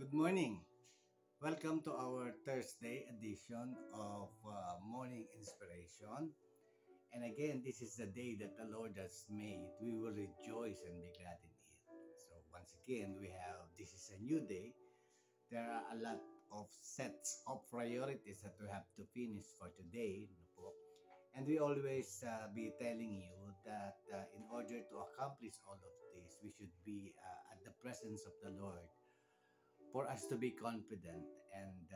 Good morning. Welcome to our Thursday edition of Morning Inspiration. And again, this is the day that the Lord has made. We will rejoice and be glad in it. So once again, this is a new day. There are a lot of sets of priorities that we have to finish for today. No po? And we always be telling you that in order to accomplish all of this, we should be at the presence of the Lord for us to be confident and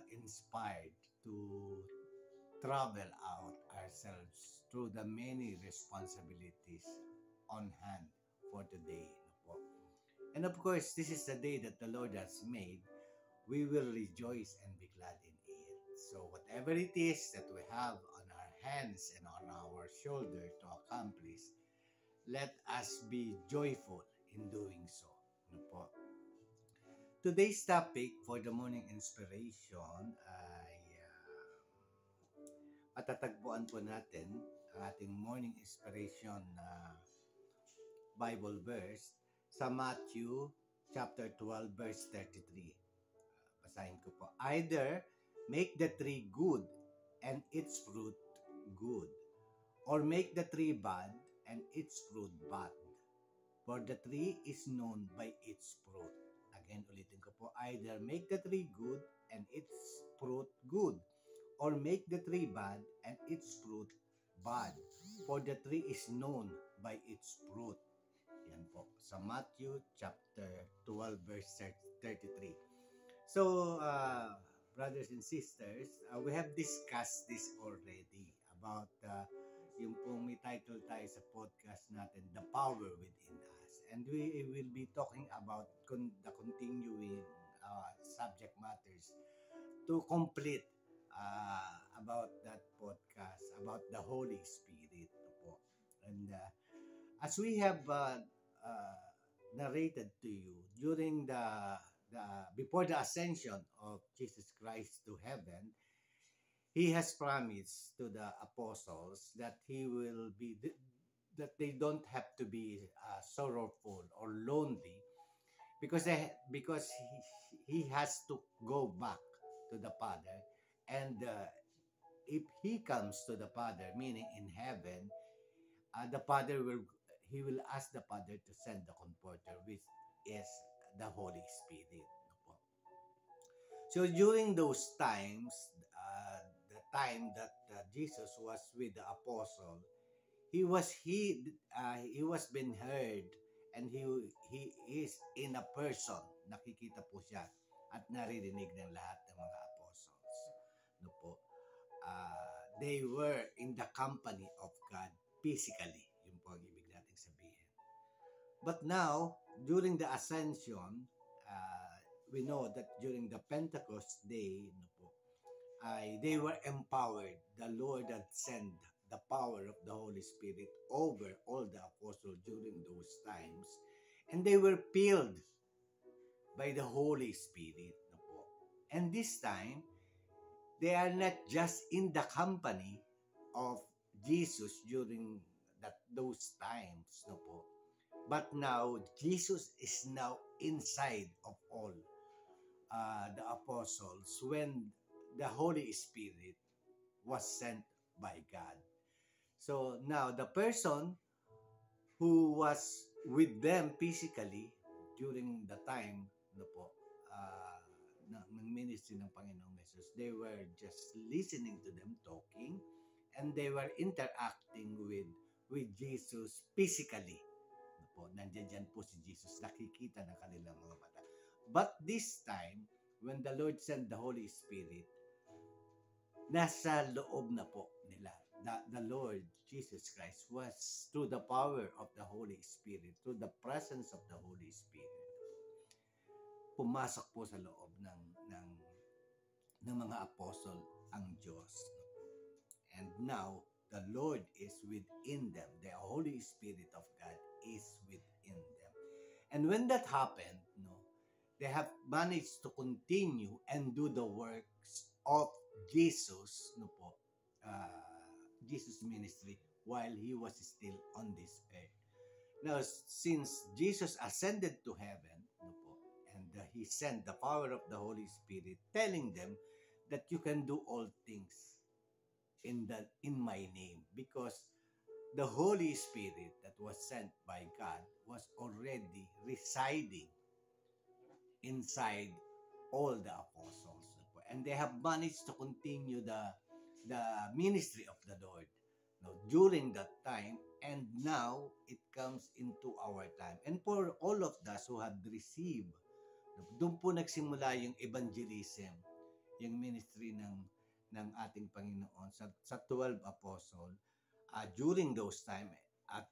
inspired to travel out ourselves through the many responsibilities on hand for today. No po? And of course, this is the day that the Lord has made. We will rejoice and be glad in it. So whatever it is that we have on our hands and on our shoulder to accomplish, let us be joyful in doing so. No po? Today's topic for the morning inspiration ay matatagpuan po natin ang ating morning inspiration na Bible verse sa Matthew chapter 12 verse 33. Basahin ko po. Either make the tree good and its fruit good, or make the tree bad and its fruit bad. For the tree is known by its fruit. Again, ulitin ko po. Either make the tree good and its fruit good, or make the tree bad and its fruit bad. For the tree is known by its fruit. Yan po. Sa Matthew chapter 12 verse 33. So, brothers and sisters, we have discussed this already about yung pong may title tayo sa podcast natin, The Power Within Us. And we will be talking about the continuing subject matters to complete about that podcast, about the Holy Spirit. Po. And as we have narrated to you during before the ascension of Jesus Christ to heaven, he has promised to the apostles that that they don't have to be sorrowful or lonely because he has to go back to the Father, and if he comes to the Father, meaning in heaven, the Father will ask the Father to send the Comforter, which is the Holy Spirit. So during those times, the time that Jesus was with the apostle, he was being heard, and he is in a person. Nakikita po siya at naririnig ng lahat ng mga apostles. No po. They were in the company of God physically. Yun po ang ibig nating sabihin. But now, during the ascension, we know that during the Pentecost day, no po, they were empowered. The Lord had sent the power of the Holy Spirit over all the apostles during those times, and they were filled by the Holy Spirit. No po. And this time, they are not just in the company of Jesus during those times, no po. But now, Jesus is now inside of all the apostles when the Holy Spirit was sent by God. So now, the person who was with them physically during the time, no po, ng ministry ng Panginoong Jesus, they were just listening to them talking, and they were interacting with Jesus physically. No po, nandiyan po si Jesus, nakikita ng kanilang mga mata. But this time, when the Lord sent the Holy Spirit, nasa loob na po nila. The Lord Jesus Christ was through the power of the Holy Spirit, through the presence of the Holy Spirit, pumasok po sa loob ng mga apostol ang Diyos. And now, the Lord is within them. The Holy Spirit of God is within them. And when that happened, they have managed to continue and do the works of Jesus, Jesus' ministry while he was still on this earth. Now, since Jesus ascended to heaven, and He sent the power of the Holy Spirit, telling them that you can do all things in my name, because the Holy Spirit that was sent by God was already residing inside all the apostles. And they have managed to continue the ministry of the Lord, during that time, and now it comes into our time. And for all of us who had received, doon po nagsimula yung evangelism, yung ministry ng ating Panginoon sa 12 apostle, during those time,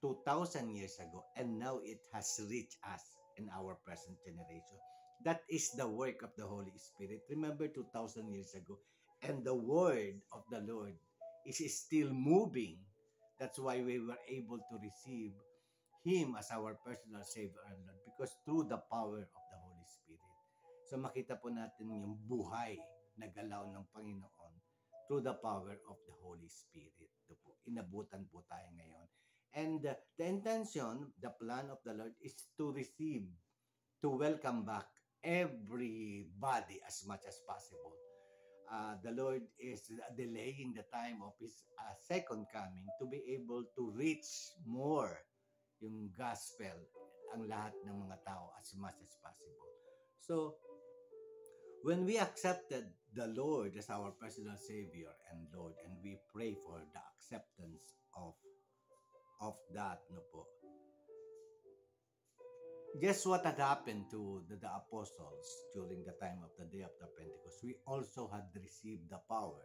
2,000 years ago, and now it has reached us in our present generation. That is the work of the Holy Spirit. Remember 2,000 years ago, and the word of the Lord is still moving. That's why we were able to receive Him as our personal Savior and Lord, because through the power of the Holy Spirit. So makita po natin yung buhay na galaw ng Panginoon through the power of the Holy Spirit. Ito po, inabutan po tayo ngayon. And the intention, the plan of the Lord is to receive, to welcome back everybody as much as possible. The Lord is delaying the time of His second coming to be able to reach more yung gospel, ang lahat ng mga tao as much as possible. So, when we accepted the Lord as our personal Savior and Lord, and we pray for the acceptance of that, no po, just what had happened to the apostles during the time of the day of the Pentecost, we also had received the power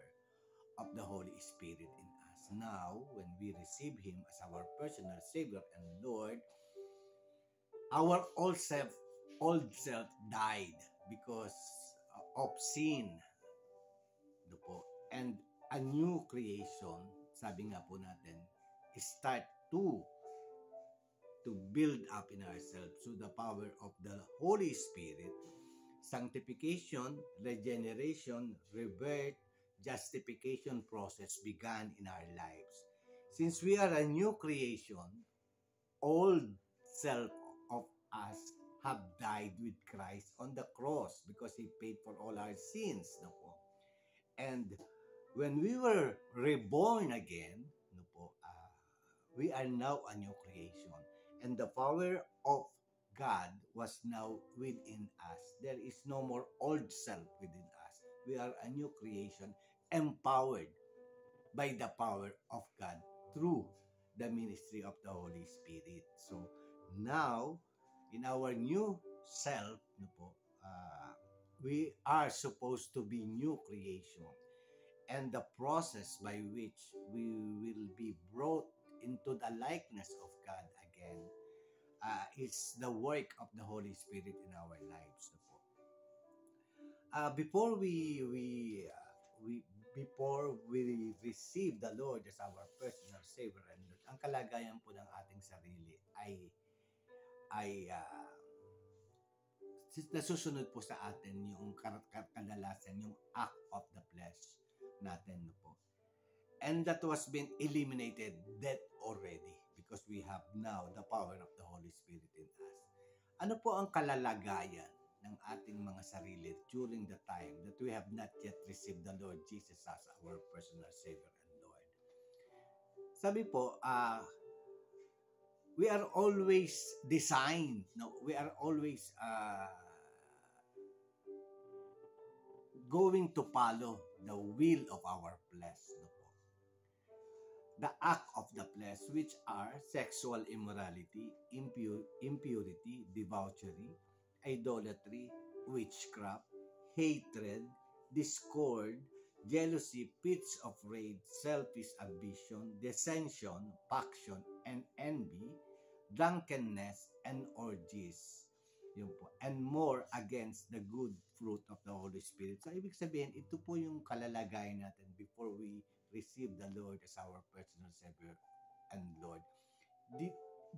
of the Holy Spirit in us. Now, when we receive Him as our personal Savior and Lord, our old self died because of sin. No po? And a new creation, sabi nga po natin, start to build up in ourselves through the power of the Holy Spirit. Sanctification, regeneration, rebirth, justification process began in our lives. Since we are a new creation, old self of us have died with Christ on the cross because He paid for all our sins. No po? And when we were reborn again, no po, we are now a new creation. And the power of God was now within us. There is no more old self within us. We are a new creation, empowered by the power of God through the ministry of the Holy Spirit. So now, in our new self, no po, we are supposed to be new creation. And the process by which we will be brought into the likeness of God again is the work of the Holy Spirit in our lives. No po. Before we receive the Lord as our personal Savior and Lord, ang kalagayan po ng ating sarili ay nasusunod po sa atin yung kadalasan, yung act of the flesh natin, no po. And that was been eliminated, dead already, because we have now the power of the Holy Spirit in us. Ano po ang kalalagayan ng ating mga sarili during the time that we have not yet received the Lord Jesus as our personal Savior and Lord? Sabi po, we are always designed, no? We are always going to follow the will of our flesh, no po. The act of the flesh, which are sexual immorality, impurity, debauchery, idolatry, witchcraft, hatred, discord, jealousy, fits of rage, selfish ambition, dissension, faction, and envy, drunkenness, and orgies. Yun po. And more against the good fruit of the Holy Spirit. So, ibig sabihin, ito po yung kalalagayan natin before we receive the Lord as our personal Savior and Lord.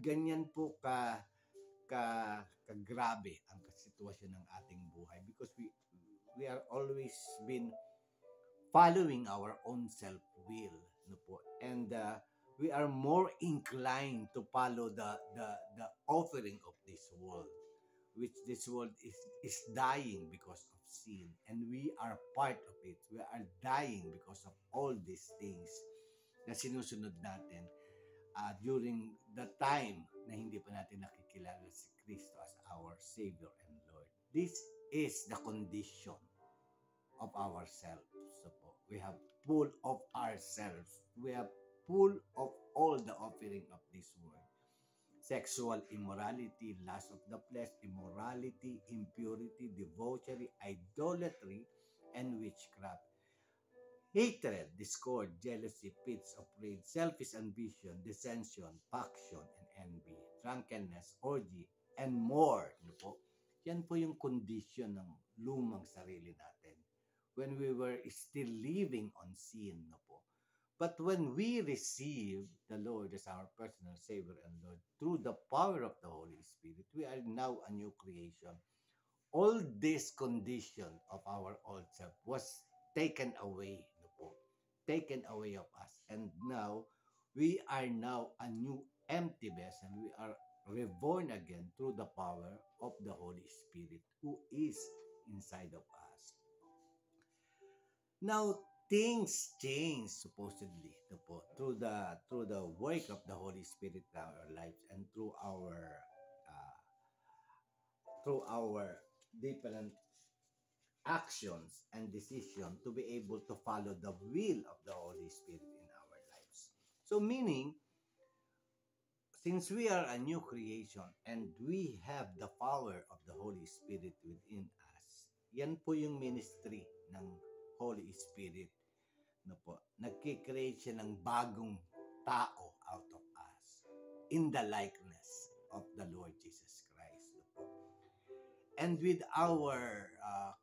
Ganyan po kagrabe ang sitwasyon ng ating buhay because we are always been following our own self-will, no po. And we are more inclined to follow the offering of this world. which this world is dying because of sin, and we are part of it. We are dying because of all these things na sinusunod natin during the time na hindi pa natin nakikilala si Kristo as our Savior and Lord. This is the condition of ourselves. So po, we have full of ourselves. We have full of all the offering of this world. Sexual immorality, lust of the flesh, immorality, impurity, debauchery, idolatry, and witchcraft. Hatred, discord, jealousy, fits of rage, selfish ambition, dissension, faction, and envy, drunkenness, orgy, and more. Ano po? Yan po yung condition ng lumang sarili natin when we were still living on sin. No po? But when we receive the Lord as our personal Savior and Lord through the power of the Holy Spirit, we are now a new creation. All this condition of our old self was taken away, no po? Taken away of us. And now, we are now a new empty vessel. We are reborn again through the power of the Holy Spirit who is inside of us. Now, things change supposedly no po, through the work of the Holy Spirit in our lives and through our different actions and decisions to be able to follow the will of the Holy Spirit in our lives. So meaning, since we are a new creation and we have the power of the Holy Spirit within us, yan po yung ministry ng Holy Spirit. No po, nagkikreate siya ng bagong tao out of us in the likeness of the Lord Jesus Christ. No po. And with our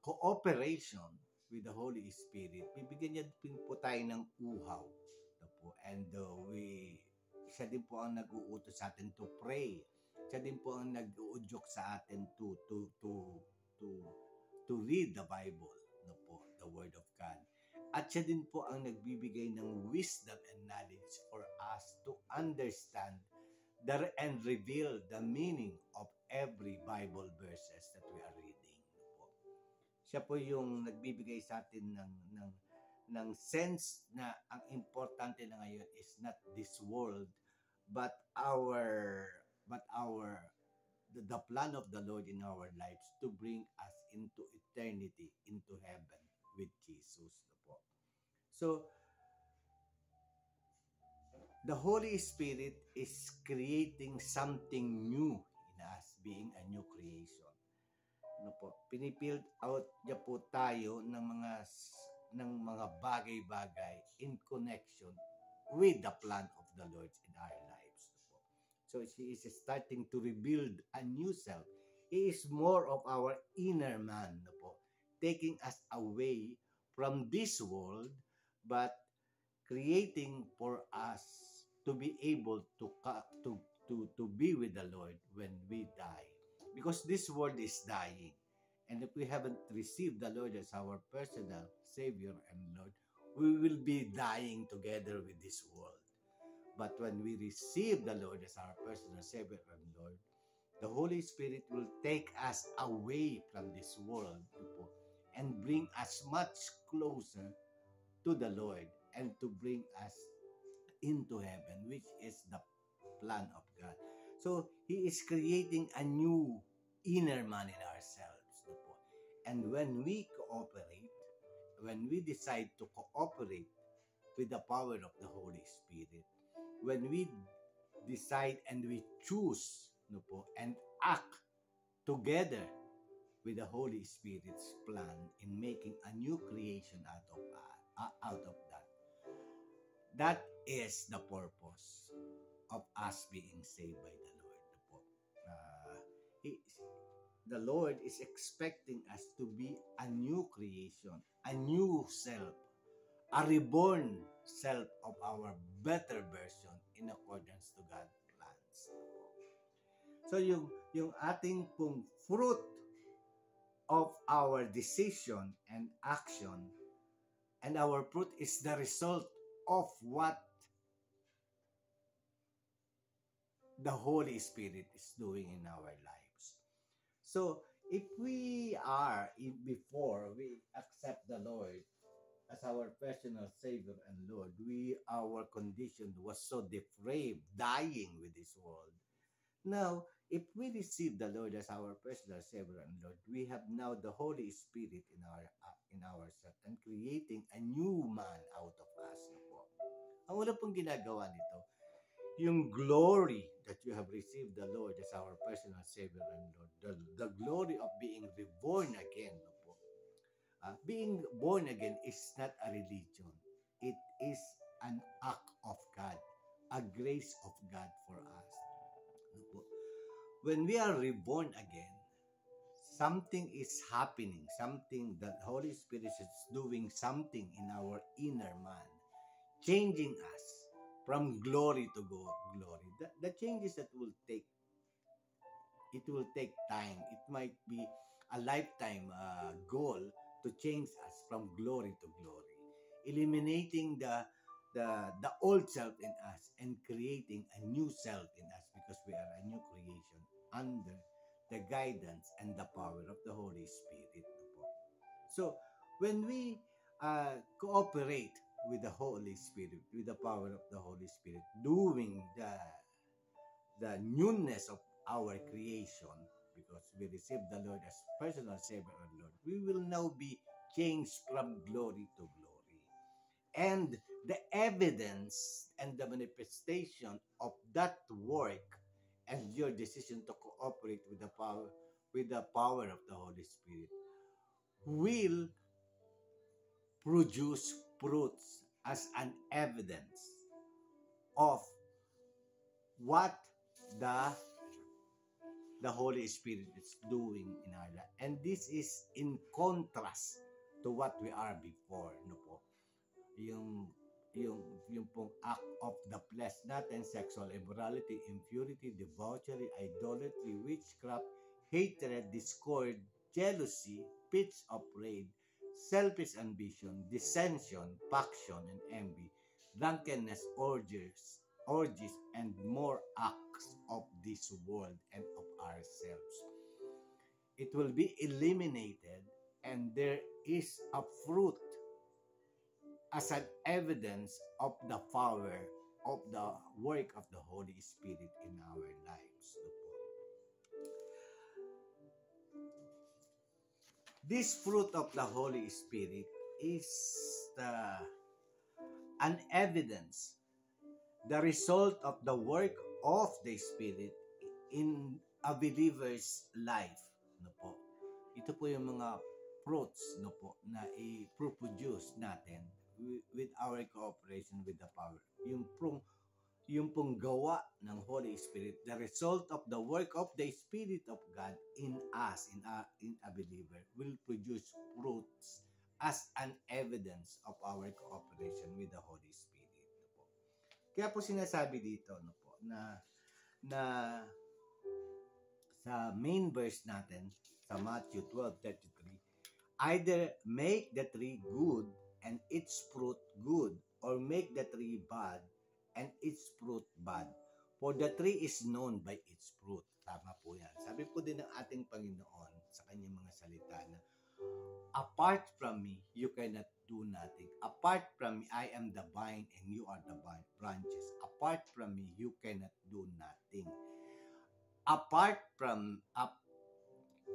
cooperation with the Holy Spirit, bibigyan niya po tayo ng uhaw. No po. And siya din po ang nag-uutos sa atin to pray. Siya din po ang nag-uudyok sa atin to read the Bible, no po, the Word of God. At siya din po ang nagbibigay ng wisdom and knowledge for us to understand and reveal the meaning of every Bible verses that we are reading. Po. Siya po yung nagbibigay sa atin ng sense na ang importante na ngayon is not this world but the plan of the Lord in our lives to bring us into eternity, into heaven with Jesus. Po. So, the Holy Spirit is creating something new in us, being a new creation. Ano po? Pinibuild out niya po tayo ng mga bagay-bagay in connection with the plan of the Lord in our lives. Po. So He is starting to rebuild a new self. He is more of our inner man, no po, taking us away from this world, but creating for us to be able to be with the Lord when we die. Because this world is dying. And if we haven't received the Lord as our personal Savior and Lord, we will be dying together with this world. But when we receive the Lord as our personal Savior and Lord, the Holy Spirit will take us away from this world and bring us much closer to the Lord and to bring us into heaven, which is the plan of God. So, He is creating a new inner man in ourselves. And when we cooperate, when we decide to cooperate with the power of the Holy Spirit, when we decide and we choose and act together with the Holy Spirit's plan in making a new creation out of that. That is the purpose of us being saved by the Lord. The Lord is expecting us to be a new creation, a new self, a reborn self of our better version in accordance to God's plans. So yung ating pong fruit of our decision and action, and our fruit is the result of what the Holy Spirit is doing in our lives. So, if we are, if before we accept the Lord as our personal Savior and Lord, our condition was so depraved, dying with this world. Now, if we receive the Lord as our personal Savior and Lord, we have now the Holy Spirit in ourselves and creating a new man out of us. No po. Ang una pong ginagawa nito, yung glory that you have received the Lord as our personal Savior and Lord, the glory of being reborn again. No po. Being born again is not a religion. It is an act of God, a grace of God for us. No po. When we are reborn again, something is happening, something that Holy Spirit is doing something in our inner man, changing us from glory to glory. The changes that will take time. It might be a lifetime goal to change us from glory to glory, eliminating the old self in us and creating a new self in us because we are a new creation under the guidance and the power of the Holy Spirit. So when we cooperate with the Holy Spirit, with the power of the Holy Spirit, doing the newness of our creation, because we receive the Lord as personal Savior and Lord, we will now be changed from glory to glory. And the evidence and the manifestation of that work and your decision to cooperate with the power of the Holy Spirit will produce fruits as an evidence of what the the Holy Spirit is doing in our life. And this is in contrast to what we are before, no po. Yung yung pong act of the flesh natin, sexual immorality, impurity, debauchery, idolatry, witchcraft, hatred, discord, jealousy, fits of rage, selfish ambition, dissension, faction, and envy, drunkenness, orgies, and more acts of this world and of ourselves. It will be eliminated, and there is a fruit as an evidence of the power of the work of the Holy Spirit in our lives. This fruit of the Holy Spirit is an evidence, the result of the work of the Spirit in a believer's life. No po. Ito po yung mga fruits, no po, na i-produce natin with our cooperation with the power. Yung pong gawa ng Holy Spirit, the result of the work of the Spirit of God in us, in a believer, will produce fruits as an evidence of our cooperation with the Holy Spirit. No po. Kaya po sinasabi dito, no po, na sa main verse natin, sa Matthew 12:33, either make the tree good and its fruit good, or make the tree bad and its fruit bad. For the tree is known by its fruit. Tama po yan. Sabi po din ng ating Panginoon sa kanyang mga salita na, apart from me, you cannot do nothing. Apart from me, I am the vine and you are the branches. Apart from me, you cannot do nothing.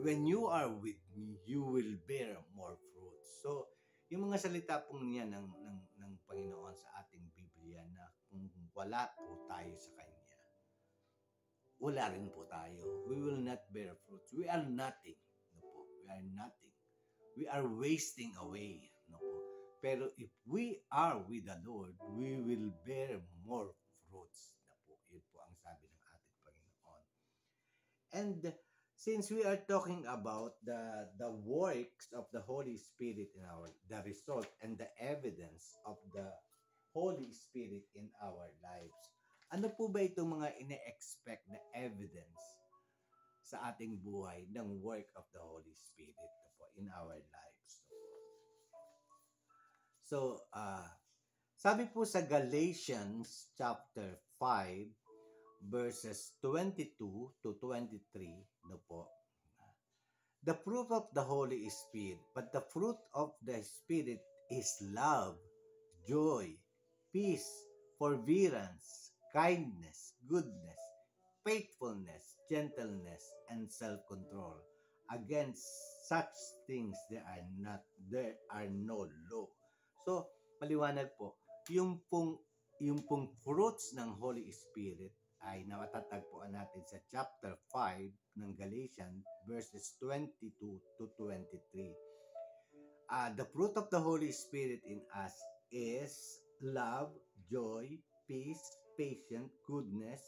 When you are with me, you will bear more fruit. So, yung mga salita pong niya ng Panginoon sa ating Biblia na kung wala po tayo sa Kanya, wala rin po tayo. We will not bear fruits. We are nothing. No po? We are nothing. We are wasting away. No po? Pero if we are with the Lord, we will bear more fruits. No po? Yun po ang sabi ng ating Panginoon. And since we are talking about the works of the Holy Spirit in the result and the evidence of the Holy Spirit in our lives, ano po ba itong mga ine-expect na evidence sa ating buhay ng work of the Holy Spirit po in our lives? So, sabi po sa Galatians chapter 5, verses 22 to 23, no po. The fruit of the Holy Spirit, but the fruit of the Spirit is love, joy, peace, forbearance, kindness, goodness, faithfulness, gentleness, and self-control. Against such things there are no law. So, maliwanag po, yung pong yung pong fruits ng Holy Spirit ay namatatagpuan natin sa chapter 5 ng Galatians verses 22 to 23. The fruit of the Holy Spirit in us is love, joy, peace, patience, goodness,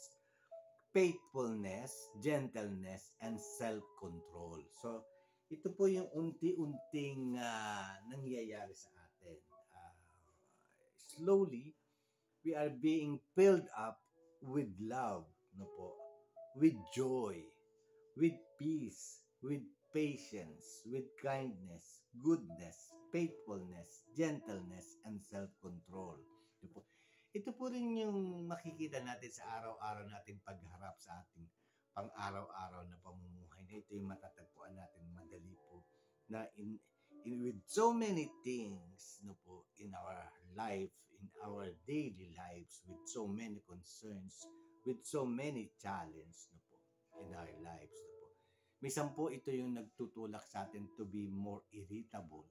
faithfulness, gentleness, and self-control. So, ito po yung unti-unting nangyayari sa atin. Slowly, we are being filled up with love, no po, with joy, with peace, with patience, with kindness, goodness, faithfulness, gentleness, and self-control. Ito po. Ito po rin yung makikita natin sa araw-araw nating pagharap sa ating pang-araw-araw na pamumuhay. Ito yung matatagpuan natin madali po na with so many things no po in our life, in our daily lives, with so many concerns, with so many challenges no po in our lives no po. Minsan po ito yung nagtutulak sa atin to be more irritable,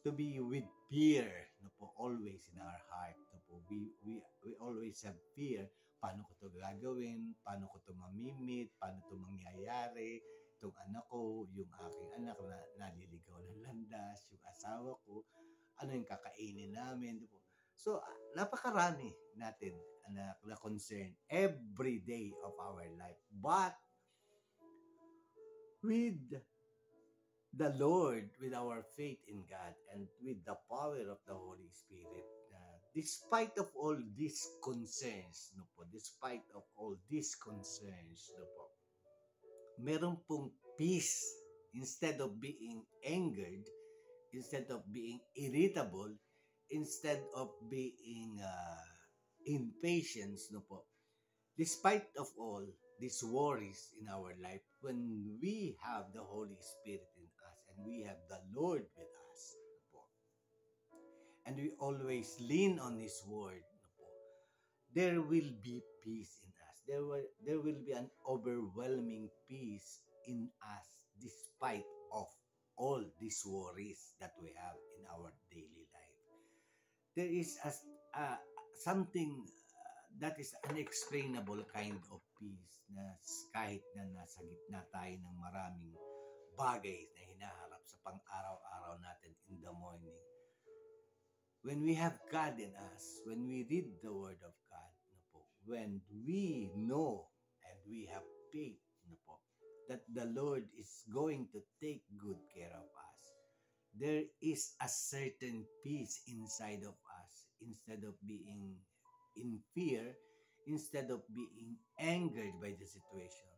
to be with fear no po always in our heart no po. We always have fear. Paano ko to gagawin? Paano ko to mamimit? Paano to mangyayari? Itong anak ko, yung aking anak na naliligaw ng landas, yung asawa ko, ano yung kakainin namin. Diba? So, napakarami natin na concern every day of our life. But, with the Lord, with our faith in God, and with the power of the Holy Spirit, despite of all these concerns, no po, despite of all these concerns, no po, meron pong peace. Instead of being angered, instead of being irritable, instead of being impatient, no po, despite of all these worries in our life, when we have the Holy Spirit in us and we have the Lord with us, no po, and we always lean on His Word, no po, there will be peace in us. There will be an overwhelming peace in us despite of all these worries that we have in our daily life. There is something that is unexplainable kind of peace na kahit na nasa gitna tayo ng maraming bagay na hinaharap sa pang-araw-araw natin in the morning. When we have God in us, when we read the Word of God, no po, when we know and we have faith, no po, that the Lord is going to take good care of us, there is a certain peace inside of us. Instead of being in fear, instead of being angered by the situation,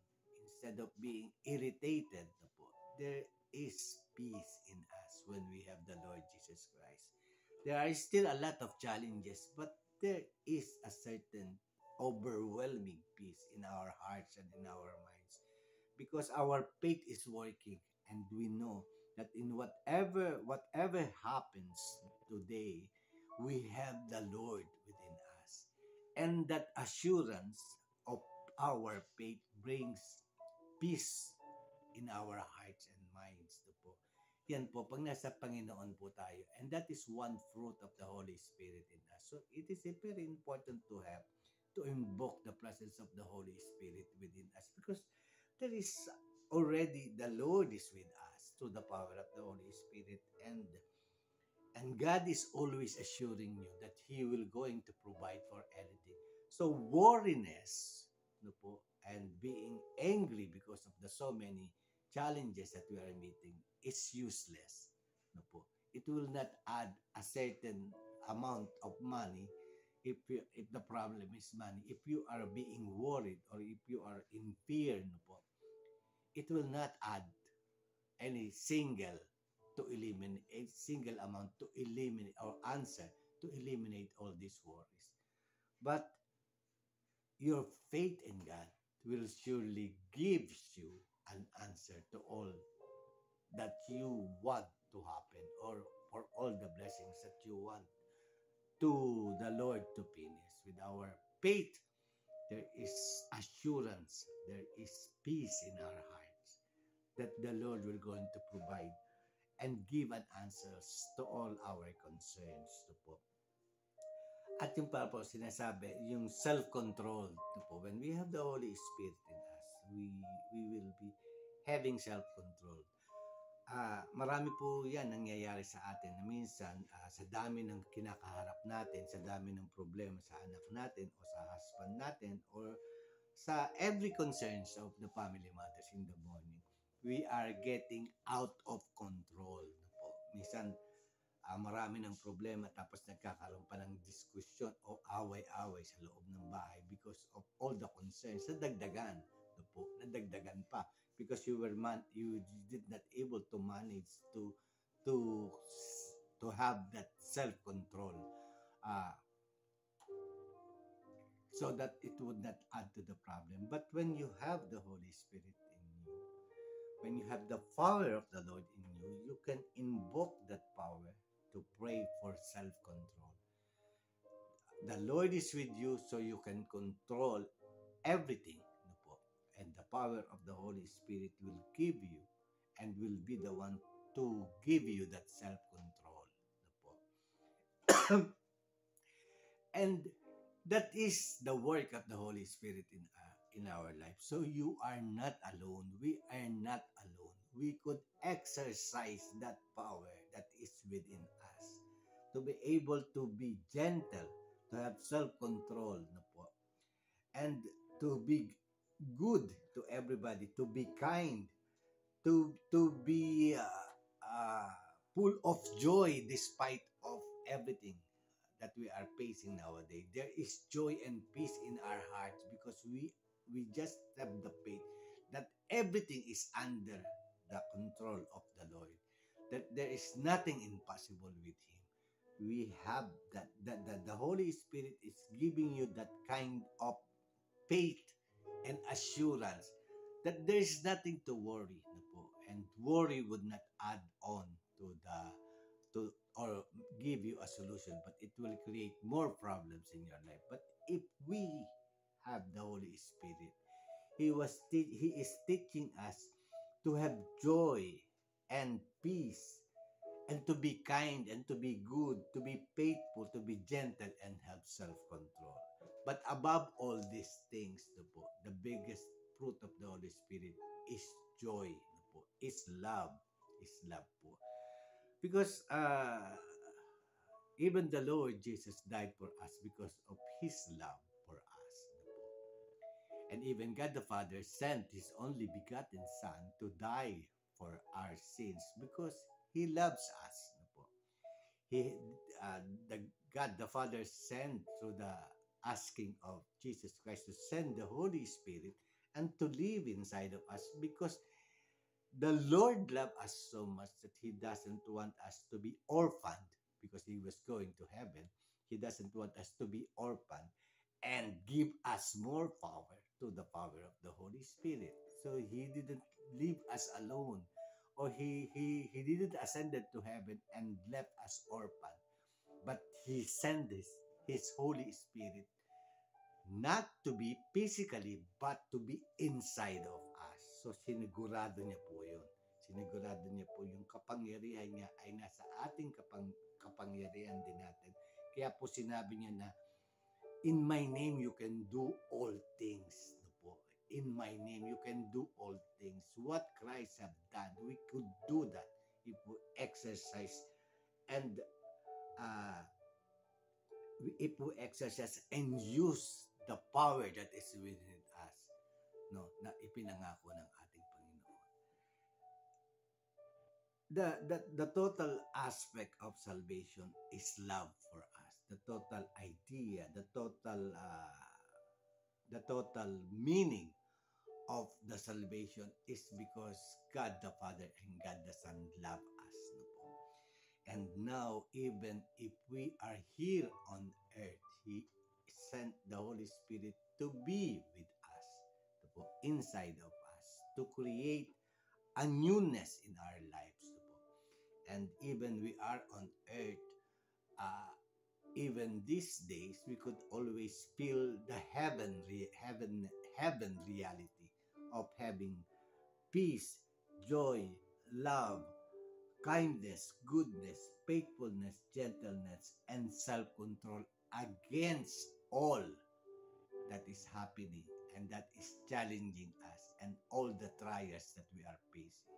instead of being irritated, no po, there is peace in us when we have the Lord Jesus Christ. There are still a lot of challenges, but there is a certain overwhelming peace in our hearts and in our minds because our faith is working and we know that in whatever happens today, we have the Lord within us. And that assurance of our faith brings peace in our hearts and minds. Po. Yan po, pag nasa Panginoon po tayo. And that is one fruit of the Holy Spirit in us. So it is very important to have, to invoke the presence of the Holy Spirit within us because there is already the Lord is with us through the power of the Holy Spirit, and God is always assuring you that He will going to provide for anything. So worriness, no po, and being angry because of the so many challenges that we are meeting is useless. No po. It will not add a certain amount of money if the problem is money. If you are being worried or if you are in fear, no po, it will not add any single to eliminate a single amount to eliminate or answer to eliminate all these worries. But your faith in God will surely give you an answer to all that you want to happen, or for all the blessings that you want to the Lord to finish. With our faith, there is assurance, there is peace in our hearts that the Lord will going to provide and give an answers to all our concerns. To po. At yung pa po sinasabi, yung self-control. To po. When we have the Holy Spirit in us, we will be having self-control. Marami po yan nangyayari sa atin na minsan sa dami ng kinakaharap natin, sa dami ng problema sa anak natin o sa husband natin or sa every concerns of the family matters in the morning, we are getting out of control. No po. Minsan, marami ng problema tapos nagkakaroon pa ng diskusyon o away-away sa loob ng bahay because of all the concerns na dagdagan. No po, nadagdagan pa because you did not able to manage to to have that self-control uh, so that it would not add to the problem. But when you have the Holy Spirit in you, when you have the power of the Lord in you, you can invoke that power to pray for self-control. The Lord is with you so you can control everything. No po? And the power of the Holy Spirit will give you and will be the one to give you that self-control. No po? And that is the work of the Holy Spirit in our life. So you are not alone. We are not alone. We could exercise that power that is within us to be able to be gentle, to have self-control, no po, and to be good to everybody, to be kind, to be full of joy despite of everything that we are facing nowadays. There is joy and peace in our hearts because we just have the faith that everything is under the control of the Lord. That there is nothing impossible with Him. We have that the Holy Spirit is giving you that kind of faith and assurance that there is nothing to worry na po. And worry would not add on to the to or give you a solution, but it will create more problems in your life. But if we have the Holy Spirit, He is teaching us to have joy and peace and to be kind and to be good, to be faithful, to be gentle and have self-control. But above all these things, no po, the biggest fruit of the Holy Spirit is joy, no po, is love po. Because even the Lord Jesus died for us because of His love for us. No po. And even God the Father sent His only begotten Son to die for our sins because He loves us. No po. He, the God the Father sent through the asking of Jesus Christ to send the Holy Spirit and to live inside of us because the Lord loved us so much that He doesn't want us to be orphaned because He was going to heaven. He doesn't want us to be orphaned and give us more power to the power of the Holy Spirit. So He didn't leave us alone, or He didn't ascended to heaven and left us orphaned, but He sent His Holy Spirit not to be physically but to be inside of us. So sinigurado niya po yun. Sinigurado niya po yung kapangyarihan niya ay nasa ating kapangyarihan din natin. Kaya po sinabi niya na, in my name you can do all things. No po. In my name you can do all things. What Christ have done, we could do that if we exercise and if we exercise and use the power that is within us, no, na ipinangako ng ating Panginoon. The total aspect of salvation is love for us. The total idea, the total meaning of the salvation is because God the Father and God the Son love us. No po. And now, even if we are here on earth, He sent the Holy Spirit to be with us, to po, inside of us, to create a newness in our lives. No po. And even we are on earth, uh, even these days, we could always feel the heaven reality of having peace, joy, love, kindness, goodness, faithfulness, gentleness, and self-control against all that is happening and that is challenging us and all the trials that we are facing.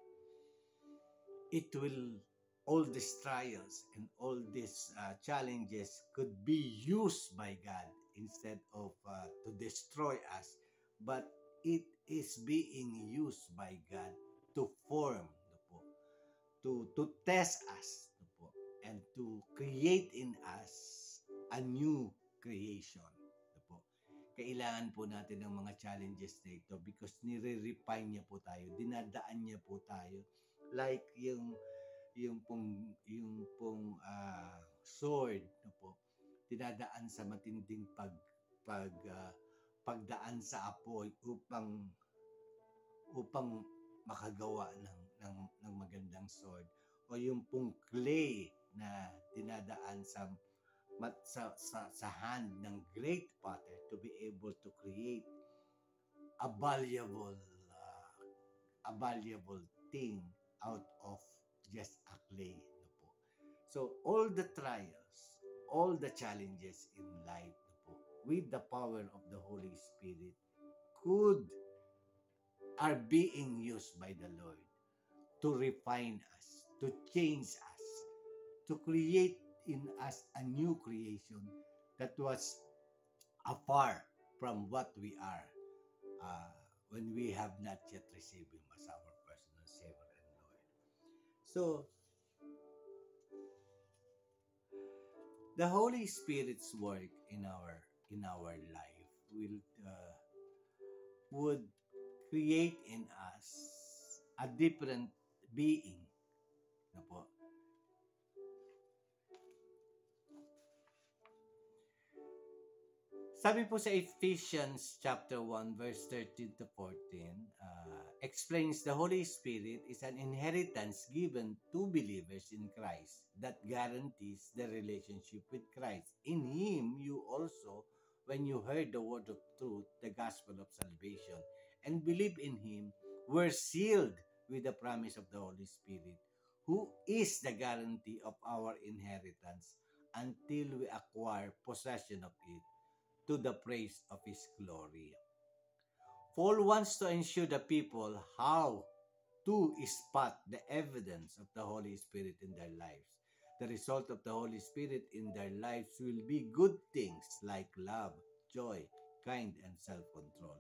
It will, all these trials and all these challenges could be used by God instead of to destroy us, but it is being used by God to form, no po, to test us, no po, and to create in us a new creation, no po. Kailangan po natin ng mga challenges na ito because nire-refine niya po tayo, dinadaan niya po tayo like yung pong sword, no po, dinadaan sa matinding pag pagdaan sa apoy upang makagawa ng magandang sword, o yung pong clay na dinadaan sa hand ng great potter to be able to create a valuable a valuable thing out of just a clay, no po. So all the trials, all the challenges in life, no po, with the power of the Holy Spirit could are being used by the Lord to refine us, to change us, to create in us a new creation that was afar from what we are when we have not yet received Him as our personal Savior and Lord. So, the Holy Spirit's work in our life would create in us a different being, na po. Sabi po sa Ephesians chapter 1 verse 13 to 14, explains the Holy Spirit is an inheritance given to believers in Christ that guarantees the relationship with Christ. In Him, you also, when you heard the word of truth, the gospel of salvation, and believe in Him, were sealed with the promise of the Holy Spirit, who is the guarantee of our inheritance until we acquire possession of it, to the praise of His glory. Paul wants to ensure the people how to spot the evidence of the Holy Spirit in their lives. The result of the Holy Spirit in their lives will be good things like love, joy, kind, and self-control.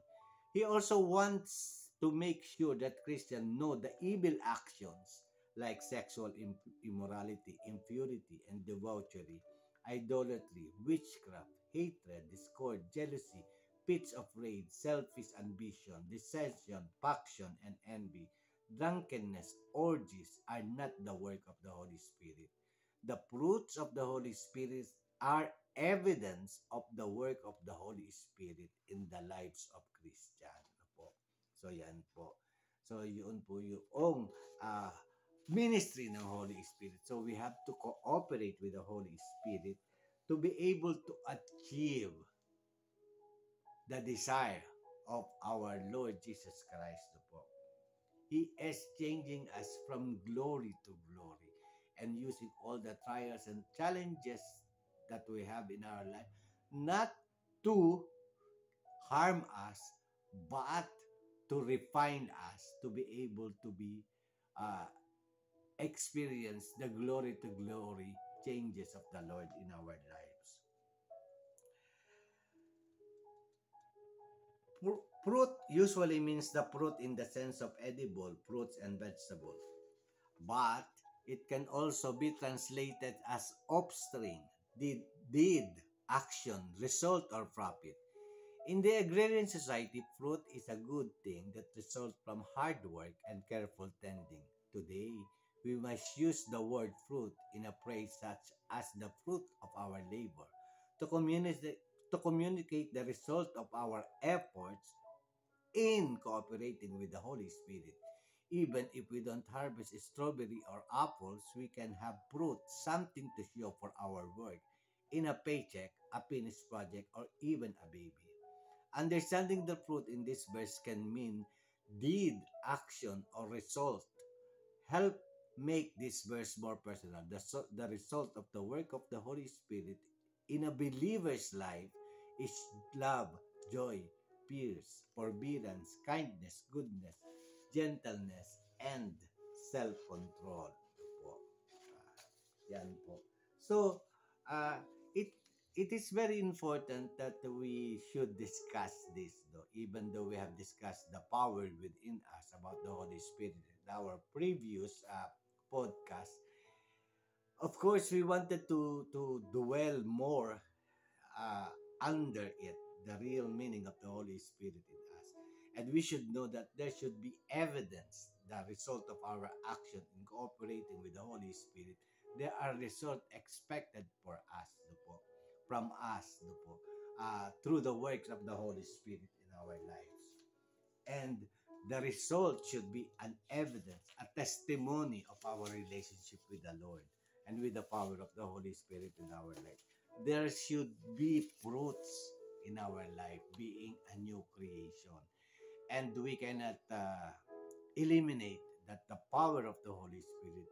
He also wants to make sure that Christians know the evil actions like sexual immorality, impurity, and debauchery, idolatry, witchcraft, hatred, discord, jealousy, fits of rage, selfish ambition, dissension, faction, and envy, drunkenness, orgies are not the work of the Holy Spirit. The fruits of the Holy Spirit are evidence of the work of the Holy Spirit in the lives of Christian. Po. So yan po. So yun po yung ministry ng Holy Spirit. So we have to cooperate with the Holy Spirit to be able to achieve the desire of our Lord Jesus Christ. Po. He is changing us from glory to glory and using all the trials and challenges that we have in our life not to harm us, but to refine us to be able to be experience the glory to glory changes of the Lord in our lives. Fruit usually means the fruit in the sense of edible fruits and vegetables, but it can also be translated as offspring, deed, action, result, or profit. In the agrarian society, fruit is a good thing that results from hard work and careful tending. Today, we must use the word fruit in a phrase such as the fruit of our labor to communicate the result of our efforts in cooperating with the Holy Spirit. Even if we don't harvest a strawberry or apples, we can have fruit, something to show for our work in a paycheck, a finished project, or even a baby. Understanding the fruit in this verse can mean deed, action, or result. Help make this verse more personal. The result of the work of the Holy Spirit in a believer's life is love, joy, peace, forbearance, kindness, goodness, gentleness, and self-control. Po. Yan po. So, uh, it it is very important that we should discuss this, though, even though we have discussed the power within us about the Holy Spirit in our previous podcast. Of course, we wanted to dwell more uh, under it, the real meaning of the Holy Spirit in us. And we should know that there should be evidence, the result of our action in cooperating with the Holy Spirit. There are results expected for us, no po, from us, no po, through the works of the Holy Spirit in our lives. And the result should be an evidence, a testimony of our relationship with the Lord and with the power of the Holy Spirit in our life. There should be fruits in our life, being a new creation. And we cannot eliminate that the power of the Holy Spirit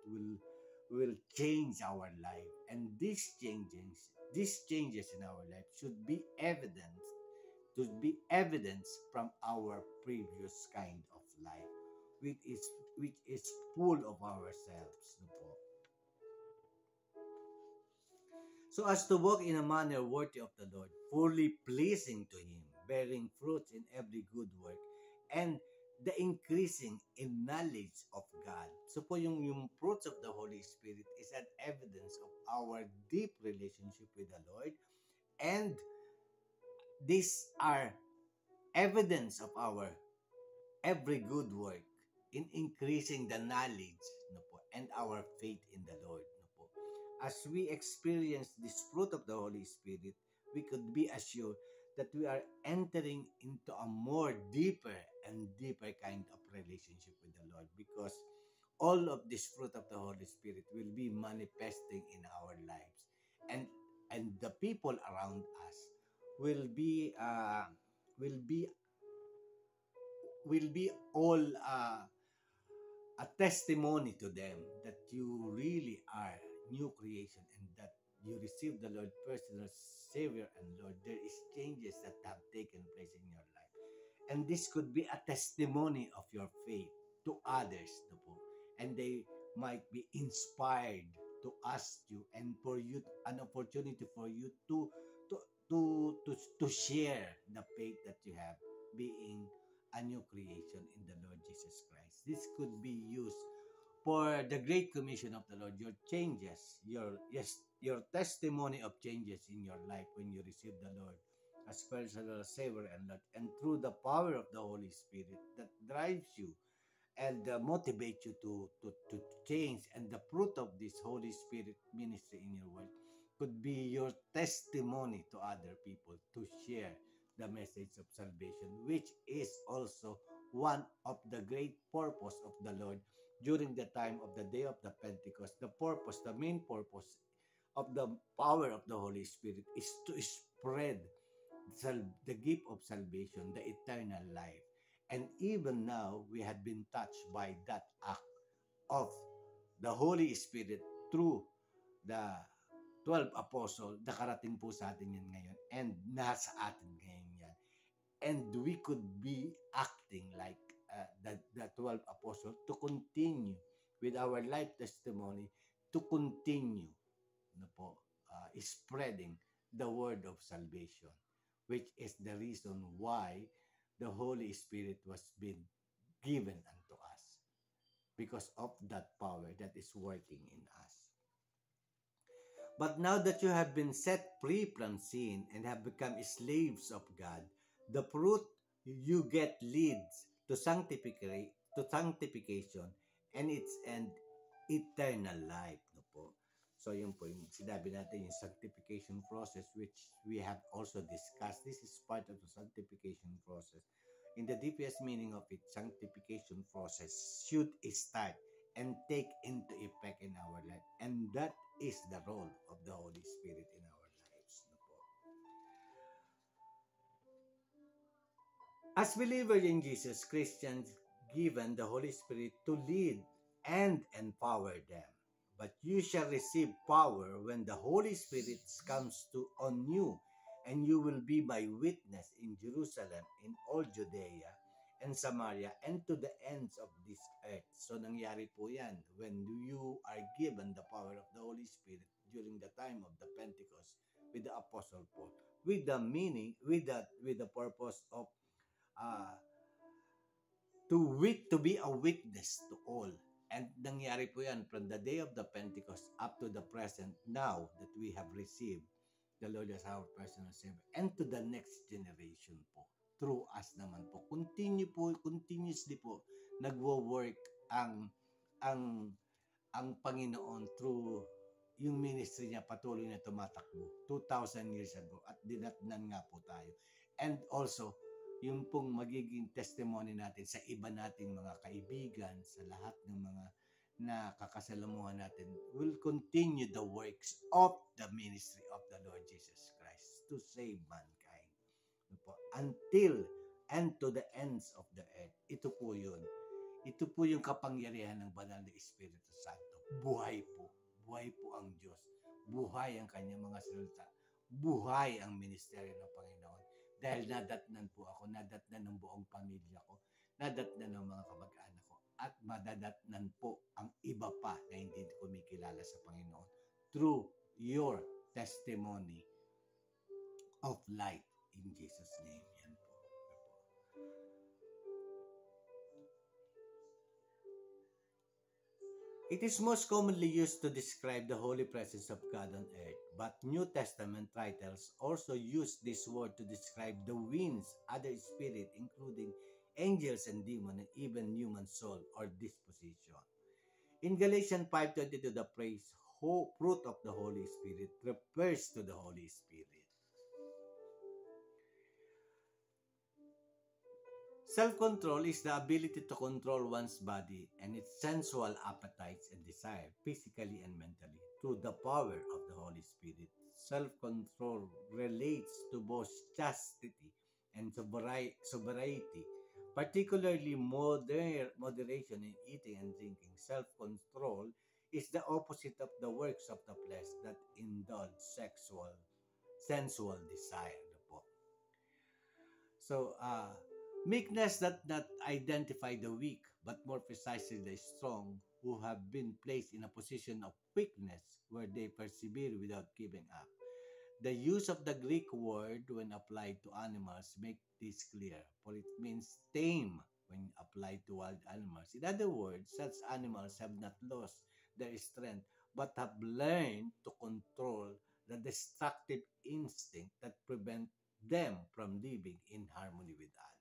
will change our life. And these changes in our life should be evidence from our previous kind of life, which is full of ourselves, no po. So as to walk in a manner worthy of the Lord, fully pleasing to Him, bearing fruits in every good work, and the increasing in knowledge of God. So po yung fruits of the Holy Spirit is an evidence of our deep relationship with the Lord, and these are evidence of our every good work in increasing the knowledge, no po, and our faith in the Lord, no po. As we experience this fruit of the Holy Spirit, we could be assured that we are entering into a more deeper and deeper kind of relationship with the Lord, because all of this fruit of the Holy Spirit will be manifesting in our lives, and the people around us will be will be will be all a testimony to them that you really are new creation, and that you receive the Lord personal Savior and Lord. There is changes that have taken place in your life. And this could be a testimony of your faith to others, no po. And they might be inspired to ask you, and for you, an opportunity for you to to to share the faith that you have, being a new creation in the Lord Jesus Christ. This could be used for the great commission of the Lord, your changes, your testimony of changes in your life when you receive the Lord as personal Savior and Lord, and through the power of the Holy Spirit that drives you and motivates you to change, and the fruit of this Holy Spirit ministry in your world could be your testimony to other people to share the message of salvation, which is also one of the great purpose of the Lord during the time of the day of the Pentecost. The main purpose of the power of the Holy Spirit is to spread the gift of salvation, the eternal life. And even now, we had been touched by that act of the Holy Spirit through the 12 apostles. Nakarating po sa atin yan ngayon, and nasa atin ngayon yan. And we could be acting like the 12 apostles to continue with our life testimony, to continue, no po, spreading the word of salvation, which is the reason why the Holy Spirit was being given unto us, because of that power that is working in us. But now that you have been set free from sin and have become slaves of God, the fruit you get leads to sanctification, and its end, eternal life. No po? So yun po yung sinabi natin, yung sanctification process, which we have also discussed. This is part of the sanctification process. In the deepest meaning of it, sanctification process should start and take into effect in our life. And that is the role of the Holy Spirit in our lives. No po. As believers in Jesus, Christians given the Holy Spirit to lead and empower them. But you shall receive power when the Holy Spirit comes to on you, and you will be my witness in Jerusalem, in all Judea and Samaria, and to the ends of this earth. So nangyari po yan when you are given the power of the Holy Spirit during the time of the Pentecost with the Apostle Paul, with the meaning, with the purpose of uh, to be a witness to all. And nangyari po yan from the day of the Pentecost up to the present, now that we have received the Lord as our personal Savior, and to the next generation po. Through us naman po. Continuously po, nagwo-work ang ang Panginoon through yung ministry niya patuloy na tumatakbo 2,000 years ago at dinatnan nga po tayo. And also, yung pong magiging testimony natin sa iba nating mga kaibigan, sa lahat ng mga nakakasalamuhan natin, will continue the works of the ministry of the Lord Jesus Christ to save mankind. Until and to the ends of the earth. Ito po yun. Ito po yung kapangyarihan ng Banal na Espiritu Santo. Buhay po. Buhay po ang Diyos. Buhay ang kanyang mga salita. Buhay ang ministeryo ng Panginoon. Dahil nadatnan po ako, nadatnan ng buong pamilya ko, nadatnan ng mga kamag-anak ko, at madadatnan po ang iba pa na hindi kumikilala sa Panginoon through your testimony of life in Jesus' name. Yan po. It is most commonly used to describe the holy presence of God on earth, but New Testament writers also use this word to describe the winds, other spirits, including angels and demons, and even human soul or disposition. In Galatians 5:22, the phrase fruit of the Holy Spirit refers to the Holy Spirit. Self-control is the ability to control one's body and its sensual appetites and desire, physically and mentally, through the power of the Holy Spirit. Self-control relates to both chastity and sobriety, particularly moderation in eating and drinking. Self-control is the opposite of the works of the flesh that indulge sensual desire. So, meekness that not identify the weak, but more precisely the strong, who have been placed in a position of weakness where they persevere without giving up. The use of the Greek word when applied to animals make this clear, for it means tame when applied to wild animals. In other words, such animals have not lost their strength, but have learned to control the destructive instinct that prevent them from living in harmony with others.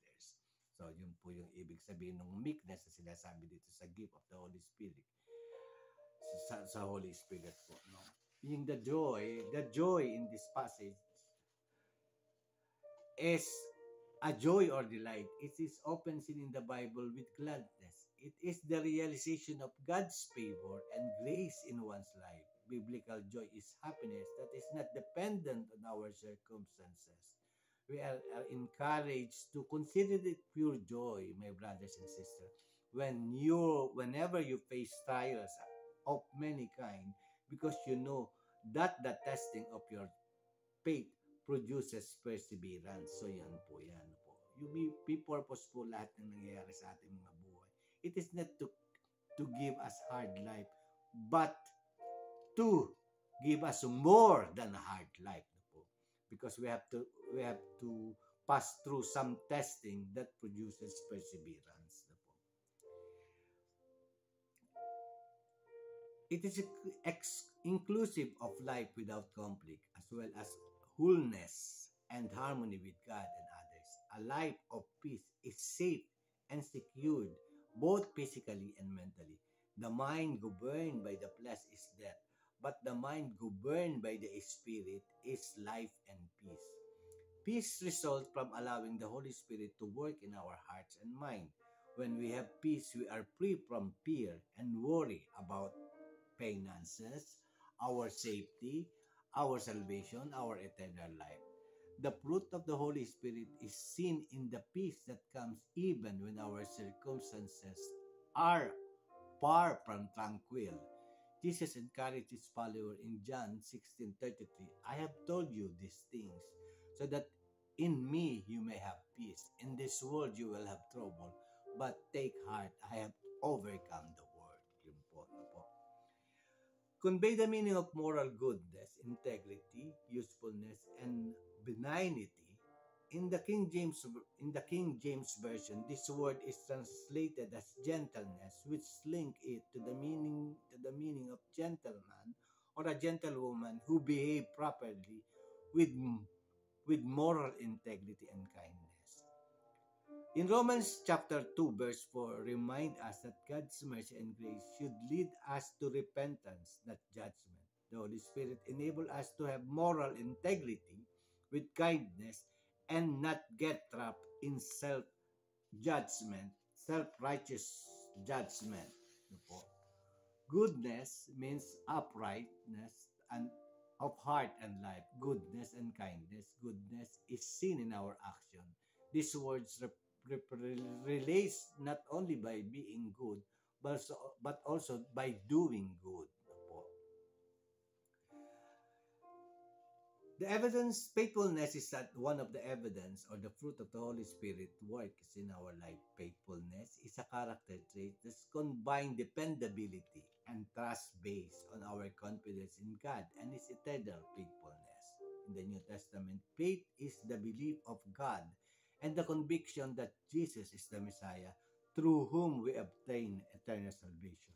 So, yun po yung ibig sabihin ng meekness na sinasabi dito sa gift of the Holy Spirit. Sa Holy Spirit po. No? Yung the joy in this passage is a joy or delight. It is often seen in the Bible with gladness. It is the realization of God's favor and grace in one's life. Biblical joy is happiness that is not dependent on our circumstances. We are encouraged to consider it pure joy, my brothers and sisters, whenever you face trials of many kind, because you know that the testing of your faith produces perseverance. So yan po. You be purposeful lahat ng nangyayari sa ating mga buhay. It is not to give us hard life, but to give us more than a hard life. Because we have to pass through some testing that produces perseverance. It is inclusive of life without conflict, as well as wholeness and harmony with God and others. A life of peace is safe and secured, both physically and mentally. The mind governed by the flesh is death, but the mind governed by the Spirit is life and peace. Peace results from allowing the Holy Spirit to work in our hearts and mind. When we have peace, we are free from fear and worry about finances, our safety, our salvation, our eternal life. The fruit of the Holy Spirit is seen in the peace that comes even when our circumstances are far from tranquil. Jesus encouraged his follower in John 16:33. I have told you these things so that in me you may have peace. In this world you will have trouble, but take heart, I have overcome the world. Yun po, no po. Convey the meaning of moral goodness, integrity, usefulness, and benignity. In the King James version, this word is translated as gentleness, which link it to the meaning of gentleman or a gentlewoman who behave properly with with moral integrity and kindness. In Romans chapter 2 verse 4 remind us that God's mercy and grace should lead us to repentance, not judgment. The Holy Spirit enable us to have moral integrity with kindness and not get trapped in self-judgment, self-righteous judgment. Ano po? Goodness means uprightness and of heart and life. Goodness and kindness. Goodness is seen in our action. These words relates not only by being good, but also by doing good. Po. The evidence, faithfulness is that one of the evidence or the fruit of the Holy Spirit works in our life. Faithfulness is a character trait that combines dependability and trust based on our confidence in God and His eternal faithfulness. In the New Testament, faith is the belief of God and the conviction that Jesus is the Messiah through whom we obtain eternal salvation.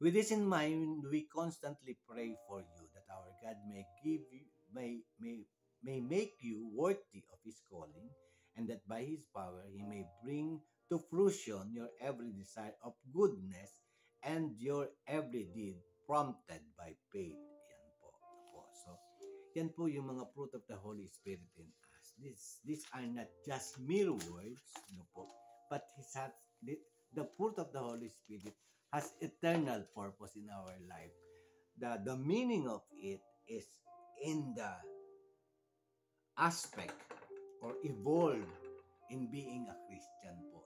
With this in mind, we constantly pray for you that our God may give you, may make you worthy of His calling, and that by His power He may bring to fruition your every desire of goodness and your every deed prompted by faith. Yan po. So, yan po yung mga fruit of the Holy Spirit in us. These are not just mere words, no po, but the fruit of the Holy Spirit has eternal purpose in our life. The meaning of it is in the aspect or evolve in being a Christian po.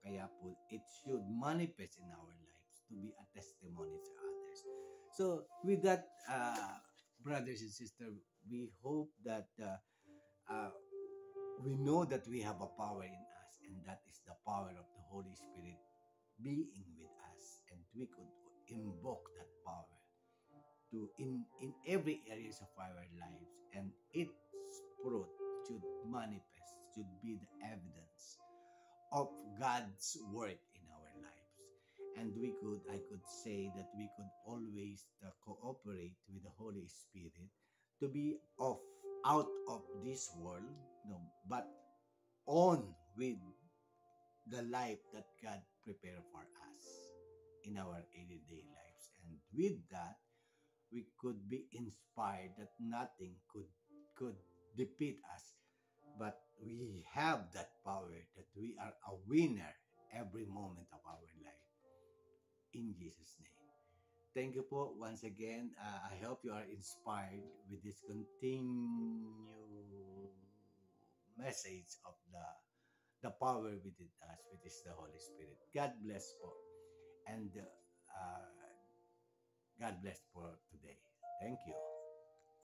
Kaya po, it should manifest in our lives to be a testimony to others. So, with that, brothers and sisters, we hope that we know that we have a power in us, and that is the power of the Holy Spirit being with us, and we could invoke that power to in every areas of our lives, and its fruit should manifest, should be the evidence of God's work in our lives. And I could say that we could always cooperate with the Holy Spirit to be out of this world, no, but on with the life that God prepared for us in our everyday lives. And with that, we could be inspired that nothing could defeat us, but we have that power that we are a winner every moment of our life. In Jesus' name. Thank you po once again. I hope you are inspired with this continued message of the power within us, which is the Holy Spirit. God bless po. And God bless for today.